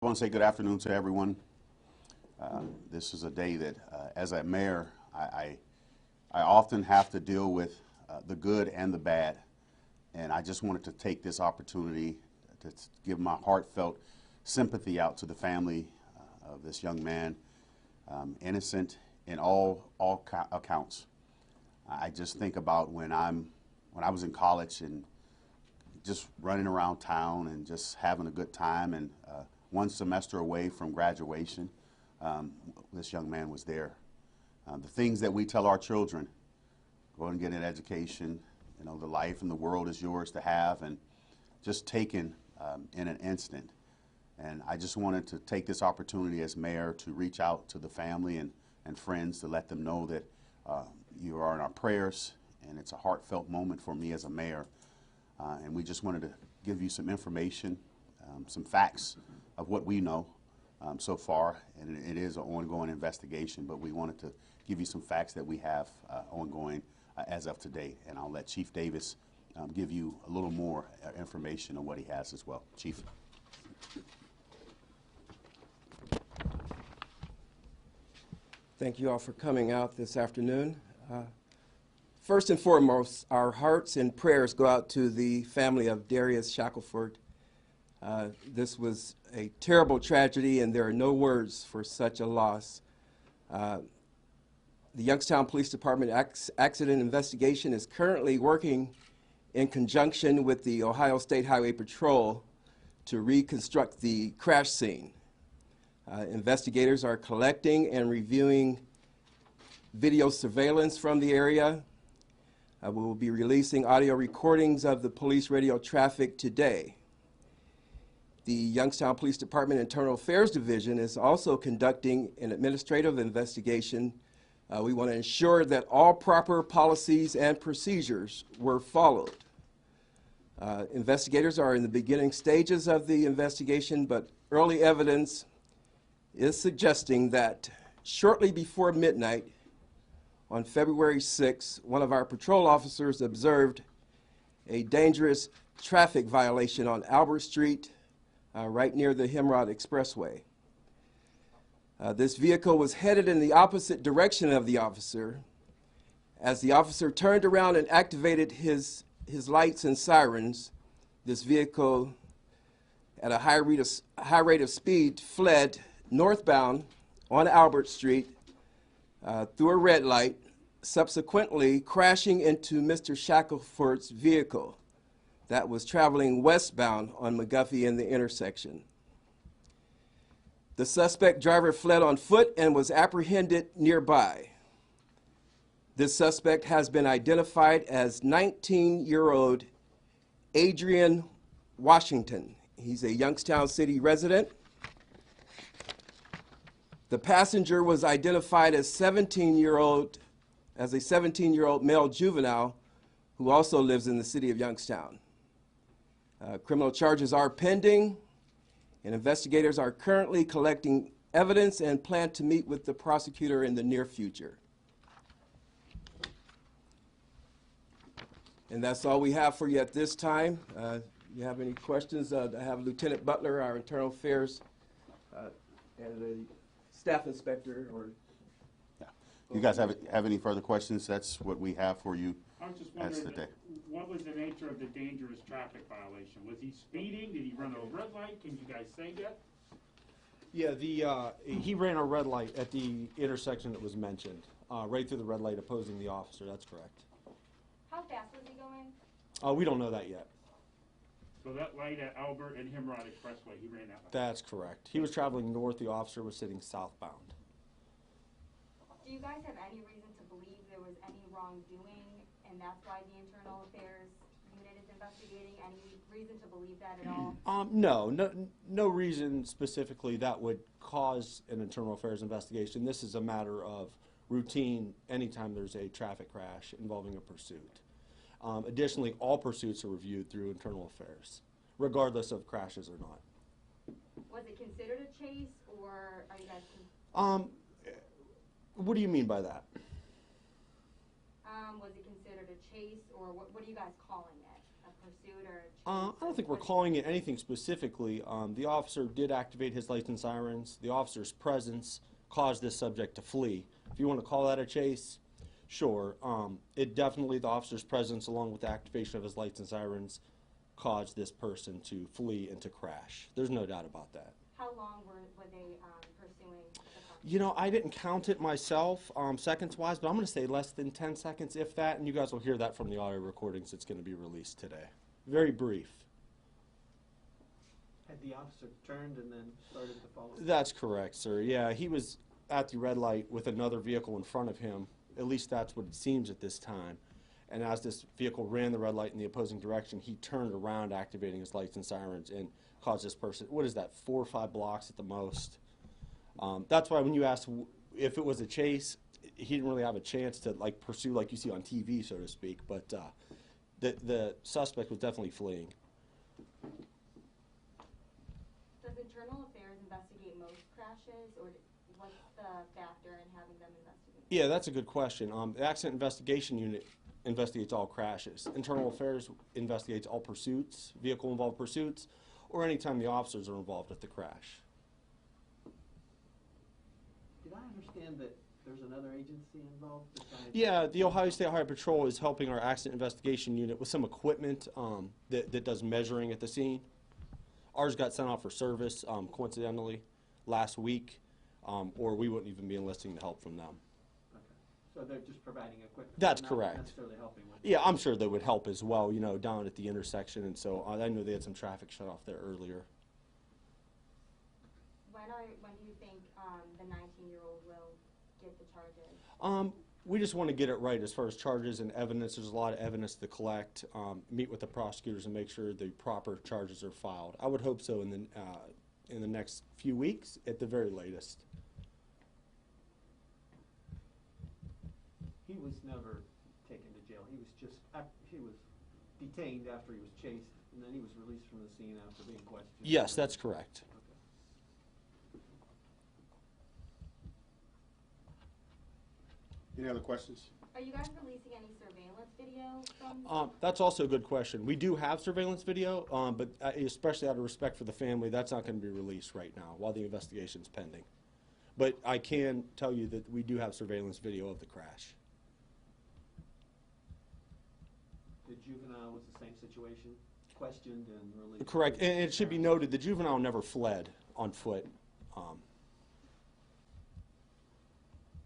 I want to say good afternoon to everyone. This is a day that, as a mayor, I often have to deal with the good and the bad, and I just wanted to take this opportunity to give my heartfelt sympathy out to the family of this young man, innocent in all accounts. I just think about when I was in college and just running around town and just having a good time, and one semester away from graduation, this young man was there. The things that we tell our children, go and get an education, you know, the life and the world is yours to have, and just taken in an instant. And I just wanted to take this opportunity as mayor to reach out to the family and friends to let them know that you are in our prayers, and it's a heartfelt moment for me as a mayor. And we just wanted to give you some information, some facts of what we know so far, and it is an ongoing investigation, but we wanted to give you some facts that we have ongoing as of today. And I'll let Chief Davis give you a little more information on what he has as well. Chief. Thank you all for coming out this afternoon. First and foremost, our hearts and prayers go out to the family of Darius Shackelford. This was a terrible tragedy, and there are no words for such a loss. The Youngstown Police Department accident investigation is currently working in conjunction with the Ohio State Highway Patrol to reconstruct the crash scene. Investigators are collecting and reviewing video surveillance from the area. We will be releasing audio recordings of the police radio traffic today. The Youngstown Police Department Internal Affairs Division is also conducting an administrative investigation. We want to ensure that all proper policies and procedures were followed. Investigators are in the beginning stages of the investigation, but early evidence is suggesting that shortly before midnight on February 6, one of our patrol officers observed a dangerous traffic violation on Albert Street, right near the Hemrod Expressway. This vehicle was headed in the opposite direction of the officer. As the officer turned around and activated his lights and sirens, this vehicle, at a high rate of speed, fled northbound on Albert Street through a red light, subsequently crashing into Mr. Shackelford's vehicle that was traveling westbound on McGuffey in the intersection. The suspect driver fled on foot and was apprehended nearby. This suspect has been identified as 19-year-old Adrian Washington. He's a Youngstown City resident. The passenger was identified as a 17-year-old male juvenile who also lives in the city of Youngstown. Criminal charges are pending, and investigators are currently collecting evidence and plan to meet with the prosecutor in the near future. And that's all we have for you at this time. You have any questions? I have Lieutenant Butler, our Internal Affairs, and the Staff Inspector. Yeah. You guys have any further questions? That's what we have for you. I was just wondering, what was the nature of the dangerous traffic violation? Was he speeding? Did he run a red light? Can you guys say that? Yeah, he ran a red light at the intersection that was mentioned, right through the red light opposing the officer. That's correct. How fast was he going? We don't know that yet. So that light at Albert and Hemrod Expressway, he ran that light? That's correct. He was traveling north. The officer was sitting southbound. Do you guys have any reason to believe there was any wrongdoing, and that's why the Internal Affairs Unit is investigating? Any reason to believe that at all? No reason specifically that would cause an Internal Affairs investigation. This is a matter of routine anytime there's a traffic crash involving a pursuit. Additionally, all pursuits are reviewed through Internal Affairs, regardless of crashes or not. Was it considered a chase, or are you guys? What do you mean by that? Was it considered a chase, or what are you guys calling it? A pursuit or chase? I don't think we're calling it anything specifically. The officer did activate his lights and sirens. The officer's presence caused this subject to flee. If you want to call that a chase, sure. It definitely, the officer's presence along with the activation of his lights and sirens caused this person to flee and to crash. There's no doubt about that. How long were they pursuing the car? You know, I didn't count it myself, seconds-wise, but I'm going to say less than 10 seconds, if that, and you guys will hear that from the audio recordings that's going to be released today. Very brief. Had the officer turned and then started to follow? That's correct, sir. Yeah, he was at the red light with another vehicle in front of him. At least that's what it seems at this time. And as this vehicle ran the red light in the opposing direction, he turned around, activating his lights and sirens, and caused this person, what is that, 4 or 5 blocks at the most. That's why when you asked if it was a chase, he didn't really have a chance to like pursue like you see on TV, so to speak. But the suspect was definitely fleeing. Does Internal Affairs investigate most crashes, or what's the factor in having them investigate? Yeah, that's a good question. The Accident Investigation Unit investigates all crashes. Internal Affairs investigates all pursuits, vehicle-involved pursuits, or anytime the officers are involved at the crash. Did I understand that there's another agency involved besides? Yeah, the Ohio State Highway Patrol is helping our Accident Investigation Unit with some equipment that does measuring at the scene. Ours got sent off for service, coincidentally, last week, or we wouldn't even be enlisting the help from them. Okay. So they're just providing equipment? That's not correct. necessarily helping with? Yeah, I'm sure they would help as well, you know, down at the intersection, and so I know they had some traffic shut off there earlier. When do you think the 19-year-old will get the charges? We just want to get it right as far as charges and evidence. There's a lot of evidence to collect, meet with the prosecutors and make sure the proper charges are filed. I would hope so in the next few weeks at the very latest. He was never taken to jail. He was just, he was detained after he was chased, and then he was released from the scene after being questioned? Yes, that's correct. Okay. Any other questions? Are you guys releasing any surveillance video from? That's also a good question. We do have surveillance video, but especially out of respect for the family, that's not going to be released right now while the investigation's pending. But I can tell you that we do have surveillance video of the crash. The juvenile was the same situation, questioned and released? Correct, and it should be noted the juvenile never fled on foot.